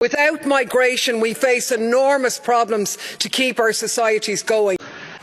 Without migration, we face enormous problems to keep our societies going.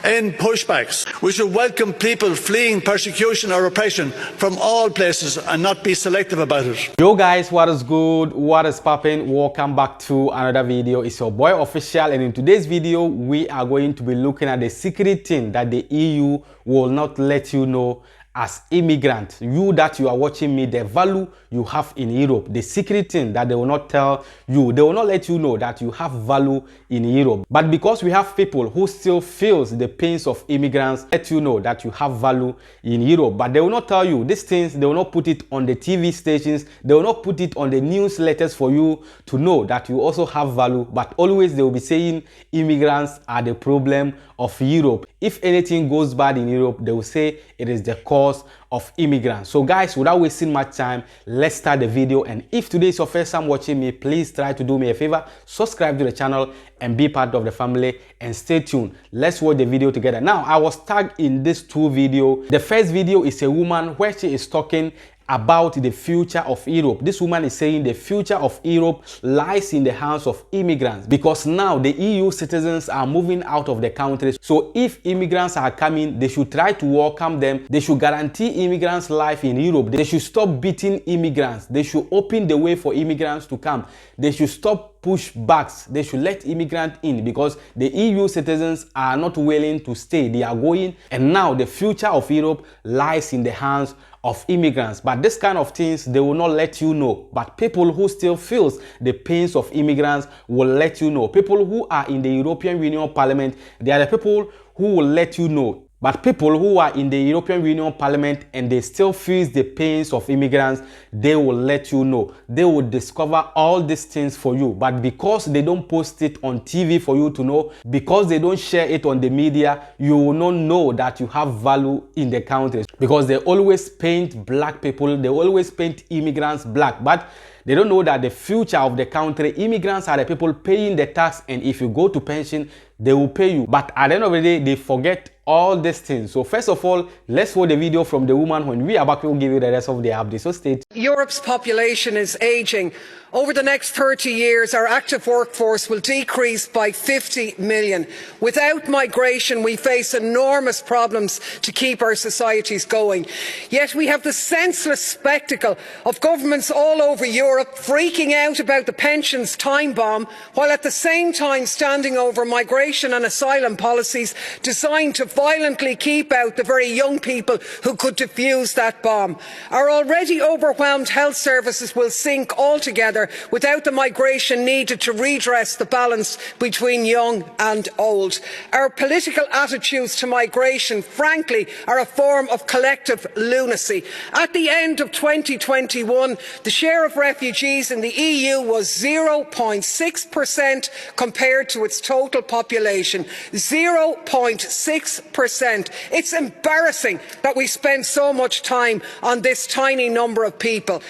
End pushbacks. We should welcome people fleeing persecution or oppression from all places and not be selective about it. Yo guys, what is good? What is popping? Welcome back to another video. It's your boy Official, and in today's video we are going to be looking at the secret thing that the EU will not let you know as immigrant. You that you are watching me, the value you have in Europe, the secret thing that they will not tell you, they will not let you know that you have value in Europe. But because we have people who still feels the pains of immigrants, let you know that you have value in Europe. But they will not tell you these things. They will not put it on the TV stations. They will not put it on the newsletters for you to know that you also have value. But always they will be saying immigrants are the problem of Europe. If anything goes bad in Europe, they will say it is the cause of immigrants. So guys, without wasting much time, let's start the video. And if today is your first time watching me, please try to do me a favor, subscribe to the channel and be part of the family, and stay tuned. Let's watch the video together. Now, I was tagged in these two videos. The first video is a woman where she is talking about the future of Europe. This woman is saying the future of Europe lies in the hands of immigrants, because now the EU citizens are moving out of the countries. So if immigrants are coming, they should try to welcome them. They should guarantee immigrants' life in Europe. They should stop beating immigrants. They should open the way for immigrants to come. They should stop pushbacks. They should let immigrants in, because the EU citizens are not willing to stay. They are going, and now the future of Europe lies in the hands of immigrants. But this kind of things they will not let you know. But people who still feels the pains of immigrants will let you know. People who are in the European Union Parliament, they are the people who will let you know. But people who are in the European Union Parliament and they still feel the pains of immigrants, they will let you know. They will discover all these things for you. But because they don't post it on TV for you to know, because they don't share it on the media, you will not know that you have value in the country. Because they always paint black people, they always paint immigrants black. But they don't know that the future of the country, immigrants are the people paying the tax, and if you go to pension, they will pay you. But at the end of the day, they forget all these things. So first of all, let's watch the video from the woman. When we are back, we'll give you the rest of the update. So stay tuned. Europe's population is aging. Over the next 30 years, our active workforce will decrease by 50 million. Without migration, we face enormous problems to keep our societies going. Yet we have the senseless spectacle of governments all over Europe freaking out about the pensions time bomb, while at the same time standing over migration and asylum policies designed to violently keep out the very young people who could defuse that bomb. Our already overwhelmed health services will sink altogether without the migration needed to redress the balance between young and old. Our political attitudes to migration, frankly, are a form of collective lunacy. At the end of 2021, the share of refugees in the EU was 0.6% compared to its total population. 0.6%. It's embarrassing that we spend so much time on this tiny number of people.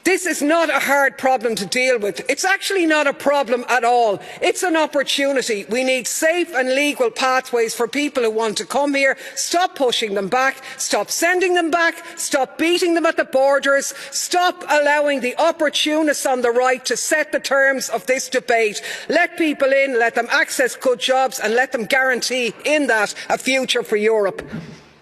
This is not a hard problem to deal with. It's actually not a problem at all. It's an opportunity. We need safe and legal pathways for people who want to come here. Stop pushing them back. Stop sending them back. Stop beating them at the borders. Stop allowing the opportunists on the right to set the terms of this debate. Let people in, let them access good jobs, and let them guarantee in that a future for Europe.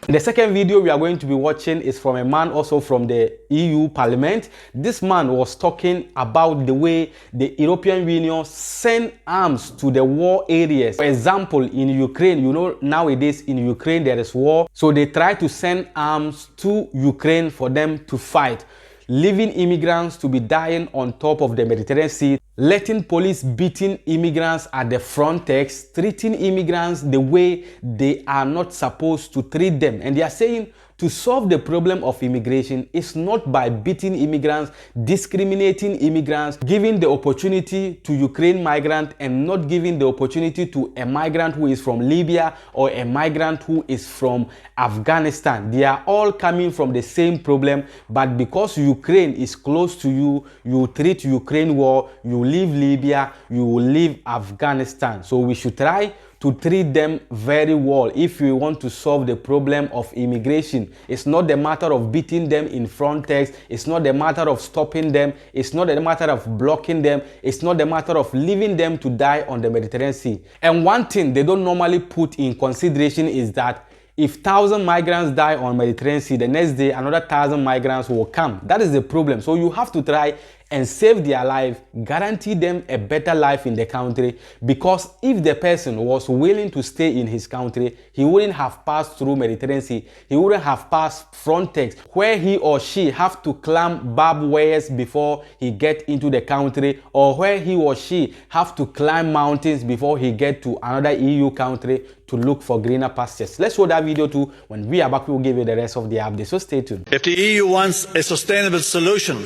The second video we are going to be watching is from a man also from the EU Parliament. This man was talking about the way the European Union send arms to the war areas. For example, in Ukraine, you know, nowadays in Ukraine there is war. So they try to send arms to Ukraine for them to fight, leaving immigrants to be dying on top of the Mediterranean Sea, letting police beating immigrants at the Frontex, treating immigrants the way they are not supposed to treat them. And they are saying to solve the problem of immigration is not by beating immigrants, discriminating immigrants, giving the opportunity to Ukraine migrant and not giving the opportunity to a migrant who is from Libya or a migrant who is from Afghanistan. They are all coming from the same problem, but because Ukraine is close to you, you treat Ukraine war, you leave Libya, you will leave Afghanistan. So we should try to treat them very well if we want to solve the problem of immigration. It's not the matter of beating them in Frontex. It's not the matter of stopping them. It's not the matter of blocking them. It's not the matter of leaving them to die on the Mediterranean Sea. And one thing they don't normally put in consideration is that if 1,000 migrants die on Mediterranean Sea, the next day another 1,000 migrants will come. That is the problem. So you have to try and save their life, guarantee them a better life in the country, because if the person was willing to stay in his country, he wouldn't have passed through Mediterranean Sea. He wouldn't have passed Frontex, where he or she have to climb barbed wires before he get into the country, or where he or she have to climb mountains before he get to another EU country to look for greener pastures. Let's show that video too. When we are back, we will give you the rest of the update. So stay tuned. If the EU wants a sustainable solution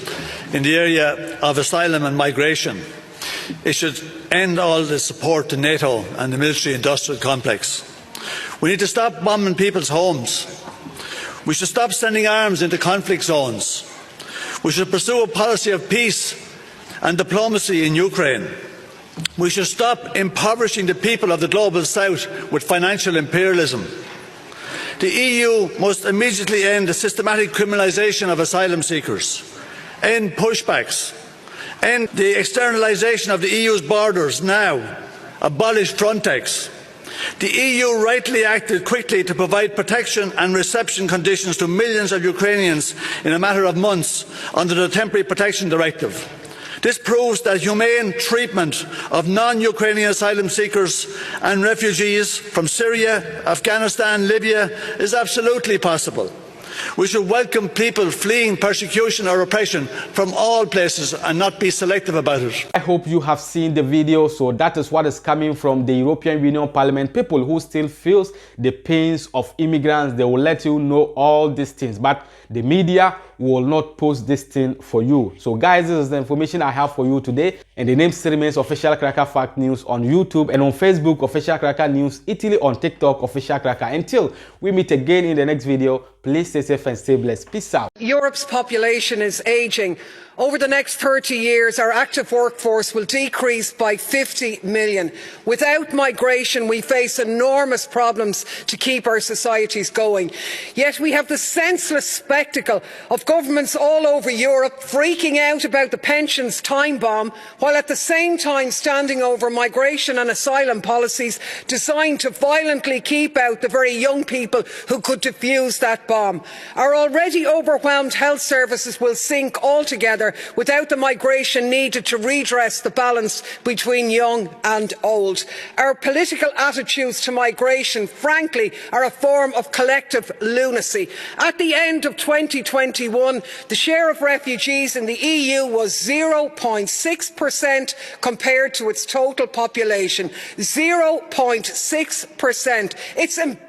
in the area of asylum and migration, it should end all the support to NATO and the military-industrial complex. We need to stop bombing people's homes. We should stop sending arms into conflict zones. We should pursue a policy of peace and diplomacy in Ukraine. We should stop impoverishing the people of the global south with financial imperialism. The EU must immediately end the systematic criminalisation of asylum seekers, end pushbacks, end the externalisation of the EU's borders now, abolish Frontex. The EU rightly acted quickly to provide protection and reception conditions to millions of Ukrainians in a matter of months under the Temporary Protection Directive. This proves that humane treatment of non-Ukrainian asylum seekers and refugees from Syria, Afghanistan, Libya is absolutely possible. We should welcome people fleeing persecution or oppression from all places and not be selective about it. I hope you have seen the video. So that is what is coming from the European Union Parliament. People who still feels the pains of immigrants, they will let you know all these things, but the media will not post this thing for you. So guys, this is the information I have for you today, and the name still remains Official Cracker Fact News on YouTube and on Facebook, Official Cracker News Italy, on TikTok, Official Cracker. Until we meet again in the next video, please stay safe and stay blessed. Peace out. Europe's population is ageing. Over the next 30 years, our active workforce will decrease by 50 million. Without migration, we face enormous problems to keep our societies going. Yet we have the senseless spectacle of governments all over Europe freaking out about the pensions time bomb, while at the same time standing over migration and asylum policies designed to violently keep out the very young people who could defuse that bomb. Our already overwhelmed health services will sink altogether without the migration needed to redress the balance between young and old. Our political attitudes to migration, frankly, are a form of collective lunacy. At the end of 2021, the share of refugees in the EU was 0.6% compared to its total population. 0.6%. It's embarrassing.